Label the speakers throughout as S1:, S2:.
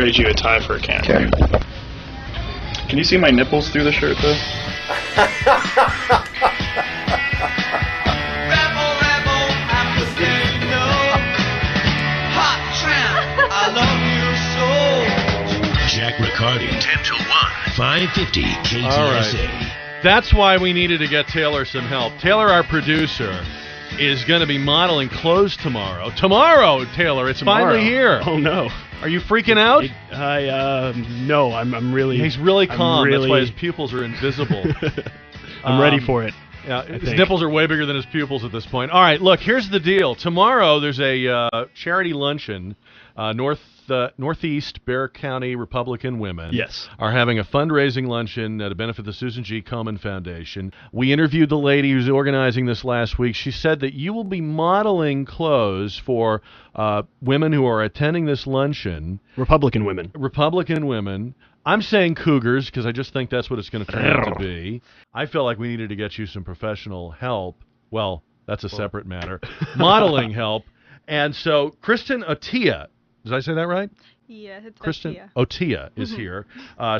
S1: trade you a tie for a can.
S2: Okay.
S1: Can you see my nipples through the shirt, though?
S3: Jack Riccardi, 10 to 1, 550 KTSA.
S4: All right. That's why we needed to get Taylor some help. Taylor, our producer, is going to be modeling clothes tomorrow. Tomorrow, Taylor, it's finally here.
S5: Oh, no.
S4: Are you freaking out?
S5: No, I'm really...
S4: He's really calm.
S5: Really...
S4: That's why his pupils are invisible.
S5: I'm ready for it.
S4: Yeah, his nipples are way bigger than his pupils at this point. All right, look, here's the deal. Tomorrow, there's a charity luncheon. Northeast Bexar County Republican women are having a fundraising luncheon to benefit the Susan G. Komen Foundation. We interviewed the lady who's organizing this last week. She said that you will be modeling clothes for women who are attending this luncheon.
S5: Republican women.
S4: Republican women. I'm saying cougars because I just think that's what it's going to turn out to be. I feel like we needed to get you some professional help. Well, that's a separate matter. Modeling help. And so Kristen Ottea, did I say that right?
S6: Yeah, it's
S4: Kristen Ottea is here.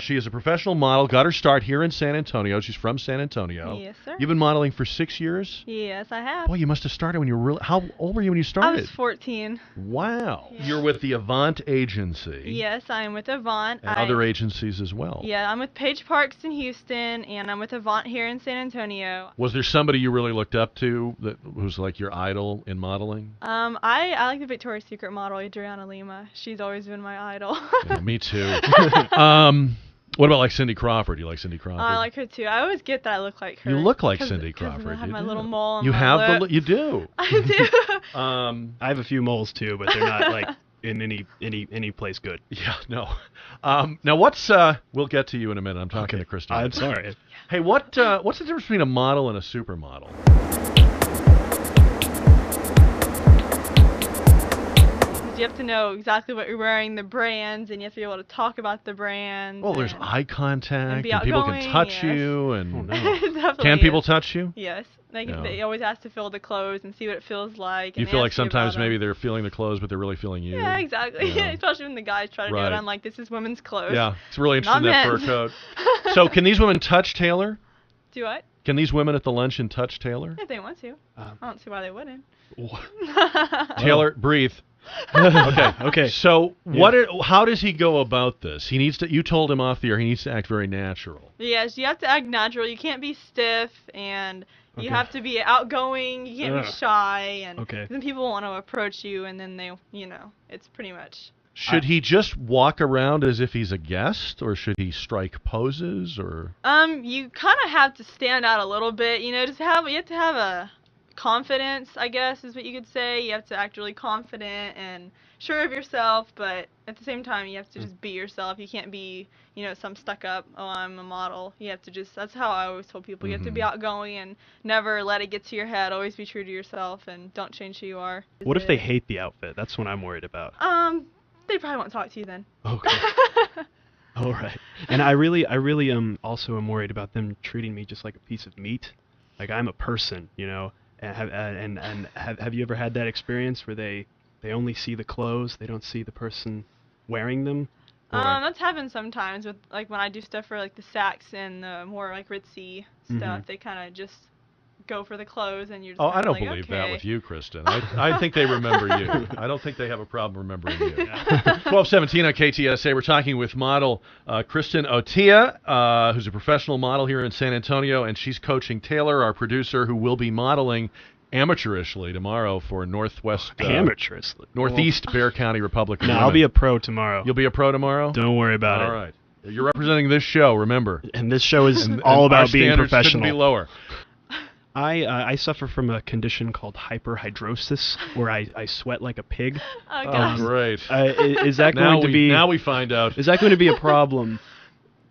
S4: She is a professional model, got her start here in San Antonio. She's from San Antonio.
S6: Yes, sir.
S4: You've been modeling for 6 years?
S6: Yes, I have.
S4: Boy, you must have started when you were really... How old were you when you started?
S6: I was 14.
S4: Wow.
S6: Yeah.
S4: You're with the Avant agency.
S6: Yes, I am with Avant.
S4: And other agencies as well.
S6: Yeah, I'm with Page Parks in Houston, and I'm with Avant here in San Antonio.
S4: Was there somebody you really looked up to that was like your idol in modeling?
S6: I like the Victoria's Secret model, Adriana Lima. She's always been my idol.
S4: Yeah, me too. What about like Cindy Crawford? Do you like Cindy Crawford?
S6: I like her too. I always get that I look like her.
S4: You look like Cindy Crawford.
S6: I have
S4: you
S6: my
S4: do.
S6: little mole on
S4: you
S6: my
S4: have
S6: lip.
S4: You do.
S6: I do.
S5: I have a few moles too, but they're not like in any place good.
S4: Yeah, no. Now what's we'll get to you in a minute. I'm talking to Kristen.
S5: I'm sorry.
S4: Hey, what's the difference between a model and a supermodel?
S6: You have to know exactly what you're wearing, the brands, and you have to be able to talk about the brands.
S4: Well, there's eye contact,
S6: and
S4: people can touch you, and
S6: can
S4: people touch you?
S6: Yes, they always ask to feel the clothes and see what it feels like.
S4: You feel like sometimes maybe they're feeling the clothes, but they're really feeling you.
S6: Yeah, exactly.
S4: Yeah.
S6: Especially when the guys try to do it. I'm like, this is women's clothes.
S4: Yeah, it's really interesting, that fur
S6: men's.
S4: coat. So can these women touch Taylor?
S6: Do what?
S4: Can these women at the luncheon touch Taylor?
S6: If they want to. I don't see why they wouldn't.
S4: Taylor, breathe. Okay. So how does he go about this? He needs to. You told him off the air he needs to act very natural.
S6: Yes, you have to act natural. You can't be stiff, and you have to be outgoing. You can't be shy, and then people want to approach you, and then they, it's pretty much.
S4: Should he just walk around as if he's a guest, or should he strike poses, or?
S6: You kind of have to stand out a little bit. You have to have a confidence, I guess, is what you could say. You have to act really confident and sure of yourself, but at the same time, you have to just be yourself. You can't be, some stuck up, oh, I'm a model. You have to that's how I always told people. You have to be outgoing and never let it get to your head. Always be true to yourself and don't change who you are.
S5: What if they hate the outfit? That's what I'm worried about.
S6: They probably won't talk to you then.
S5: Okay. All right. And I really also am worried about them treating me just like a piece of meat. Like I'm a person, And have you ever had that experience where they only see the clothes, they don't see the person wearing them?
S6: That's happened sometimes with when I do stuff for the Saks and the more ritzy stuff. They kind of just go for the clothes, and you're just
S4: I don't believe that with you, Kristen. I think they remember you. I don't think they have a problem remembering you. 12:17 on KTSA. We're talking with model Kristen Ottea, who's a professional model here in San Antonio, and she's coaching Taylor, our producer, who will be modeling amateurishly tomorrow for Northeast Bexar County Republican.
S5: No,
S4: women.
S5: I'll be a pro tomorrow.
S4: You'll be a pro tomorrow?
S5: Don't worry about it.
S4: All right. You're representing this show, remember.
S5: And this show is all about being professional.
S4: Our standards couldn't be lower.
S5: I suffer from a condition called hyperhidrosis, where I sweat like a pig.
S4: Oh, great.
S5: Is that going to be...
S4: Now we find out.
S5: Is that going to be a problem?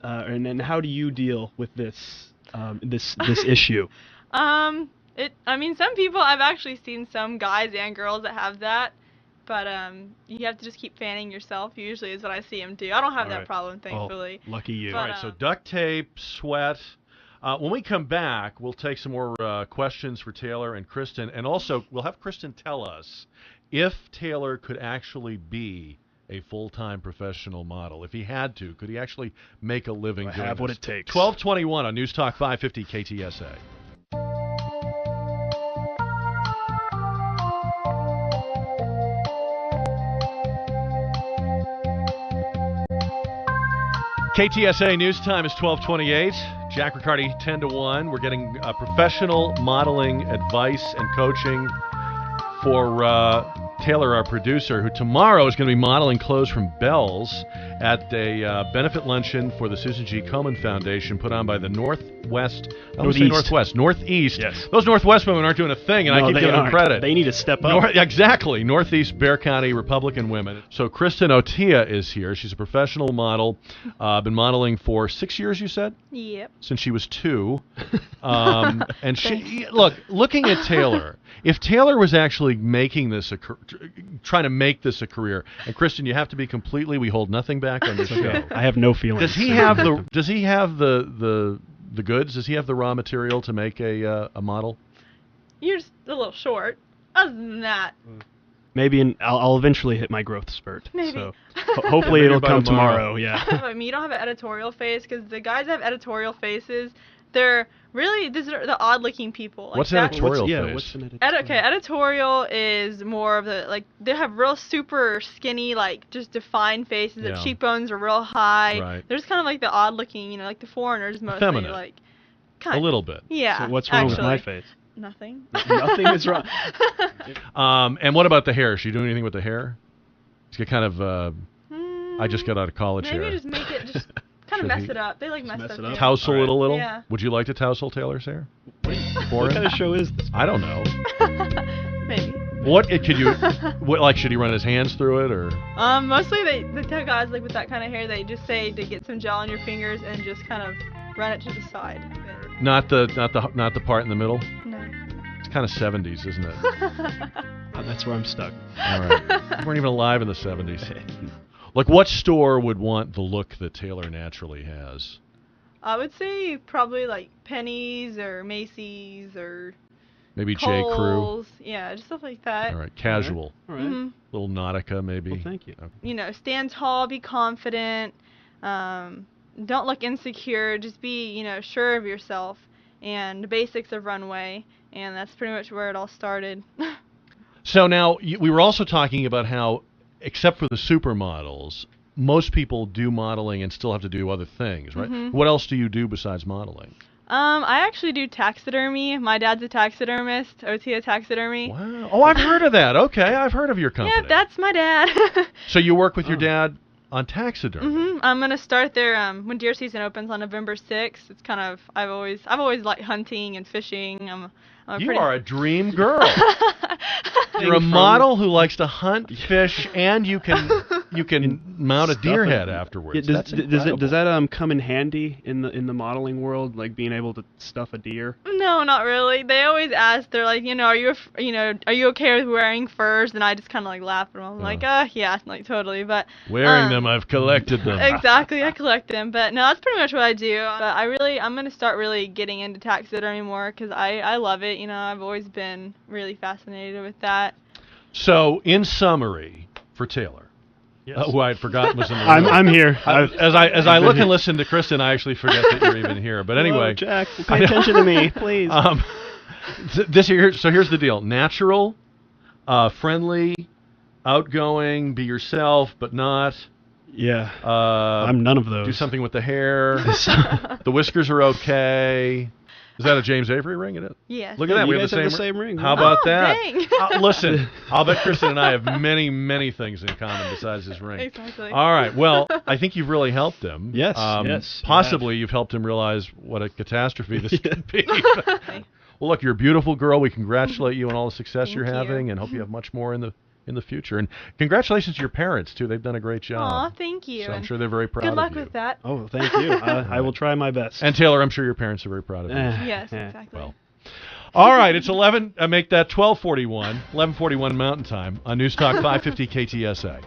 S5: And then how do you deal with this issue?
S6: Some people, I've actually seen some guys and girls that have that, but you have to just keep fanning yourself, usually is what I see them do. I don't have that problem, thankfully.
S5: Oh, lucky you.
S6: But,
S4: all right, so duct tape, sweat... when we come back, we'll take some more questions for Taylor and Kristen, and also we'll have Kristen tell us if Taylor could actually be a full-time professional model? If he had to, could he actually make a living
S5: I
S4: doing
S5: have what
S4: this?
S5: it takes.
S4: 12:21 on News Talk 550 KTSA. KTSA News Time is 12:28. Jack Riccardi, 10 to 1. We're getting professional modeling advice and coaching for Taylor, our producer, who tomorrow is going to be modeling clothes from Bell's at a benefit luncheon for the Susan G. Komen Foundation put on by the Northwest. Northeast.
S5: Yes.
S4: Those Northwest women aren't doing a thing, and I keep giving them credit.
S5: They need to step up.
S4: Exactly. Northeast Bear County Republican women. So Kristen Ottea is here. She's a professional model. Been modeling for 6 years, you said?
S6: Yep.
S4: Since she was 2. And she, looking at Taylor, if Taylor was actually making this trying to make this a career, and Kristen, you have to be completely, we hold nothing back on this show.
S5: I have no feelings.
S4: Does he have the goods? Does he have the raw material to make a model?
S6: You're just a little short. Other than that,
S5: Maybe I'll eventually hit my growth spurt.
S6: Maybe.
S5: So hopefully it'll come tomorrow. Yeah.
S6: I mean, you don't have an editorial face, because the guys that have editorial faces, they're really, these are the odd-looking people. Like
S4: What's
S6: that-
S4: editorial face?
S5: What's an editorial?
S6: Okay, editorial is more of the, like, they have real super skinny, like, just defined faces.
S4: Yeah.
S6: The cheekbones are real high.
S4: Right.
S6: They're just kind of like the odd-looking, like the foreigners mostly.
S4: Effeminate.
S6: Like,
S4: A
S6: kind
S4: little bit.
S6: Yeah.
S5: So what's wrong with my
S6: actually.
S5: face?
S6: Nothing.
S5: Nothing is wrong.
S4: And what about the hair? Is she doing anything with the hair? It's got kind of, I just got out of college
S6: Maybe
S4: hair.
S6: just make it, just kind
S4: Should
S6: of
S4: he-
S6: mess it up. They like mess
S5: mess
S6: up.
S5: it up?
S6: hair.
S4: Tousle it a little?
S6: Yeah.
S4: Would you like to tousle Taylor's hair?
S5: What kind of show is this?
S4: I don't know.
S6: Maybe.
S4: What could you? What, like, should he run his hands through it, or?
S6: Mostly the tell guys like with that kind of hair, they just say to get some gel on your fingers and just kind of run it to the side.
S4: Not the part in the middle.
S6: No.
S4: It's kind of 70s, isn't it?
S5: That's where I'm stuck.
S4: All right. We weren't even alive in the 70s. Like, what store would want the look that Taylor naturally has?
S6: I would say probably like Penny's or Macy's or
S4: Maybe J. Crew.
S6: Kohl's. Yeah, just stuff like that.
S4: All right, casual.
S5: All right.
S6: Mhm.
S4: Little Nautica, maybe.
S5: Well, thank you.
S4: Okay.
S6: Stand tall, be confident. Don't look insecure. Just be, sure of yourself. And the basics of runway. And that's pretty much where it all started.
S4: So now, we were also talking about how, except for the supermodels, most people do modeling and still have to do other things, right?
S6: Mhm.
S4: What else do you do besides modeling?
S6: I actually do taxidermy. My dad's a taxidermist, Ottea Taxidermy.
S4: Wow. Oh, I've heard of that. Okay, I've heard of your company.
S6: Yeah, that's my dad.
S4: So you work with your dad on taxidermy.
S6: I'm gonna start there when deer season opens on November 6th. It's kind of I've always liked hunting and fishing. I'm
S4: You
S6: pretty
S4: are a dream girl. You're a model who likes to hunt, fish, and you can mount a deer head afterwards.
S5: Yeah,
S4: That's
S5: does
S4: incredible.
S5: that come in handy in the modeling world, like being able to stuff a deer?
S6: No, not really. They always ask. They're like, are you okay with wearing furs? And I just kind of like laugh at them. I'm like, yeah, like totally. But
S4: Wearing them, I've collected them.
S6: Exactly, I collect them. But no, that's pretty much what I do. But I'm gonna start really getting into taxidermy more because I love it. I've always been really fascinated with that.
S4: So, in summary, for Taylor,
S5: Yes.
S4: who I had forgotten was in the room.
S5: I'm here.
S4: As I look and listen to Kristen, I actually forget that you're even here. But anyway,
S5: Hello, Jack, pay attention to me, please.
S4: So here's the deal: natural, friendly, outgoing, be yourself, but not.
S5: Yeah.
S4: Uh,
S5: I'm none of those.
S4: Do something with the hair. The whiskers are okay. Is that a James Avery ring? It is.
S6: Yes.
S4: Look at that.
S5: You
S4: We
S5: guys
S4: have
S5: have
S4: the
S5: the same ring.
S4: How about that?
S6: Dang.
S4: Listen, I'll bet Kristen and I have many, many things in common besides his ring.
S6: Exactly.
S4: All right. Well, I think you've really helped him.
S5: Yes, yes, you
S4: Possibly you've helped him realize what a catastrophe this could be. Well, look, you're a beautiful girl. We congratulate you on all the success you're
S6: Thank you.
S4: having, and hope you have much more in the future. And congratulations to your parents too. They've done a great job.
S6: Aw, thank you.
S4: So I'm
S6: and
S4: sure they're very proud
S6: good luck
S4: of you.
S6: with that.
S5: Oh, thank you. I will try my best.
S4: And Taylor, I'm sure your parents are very proud of you.
S6: Yes,
S5: Yeah.
S6: exactly.
S4: Well. All right, it's 11. Make that 12:41, 11:41 Mountain Time on News Talk 550 KTSA.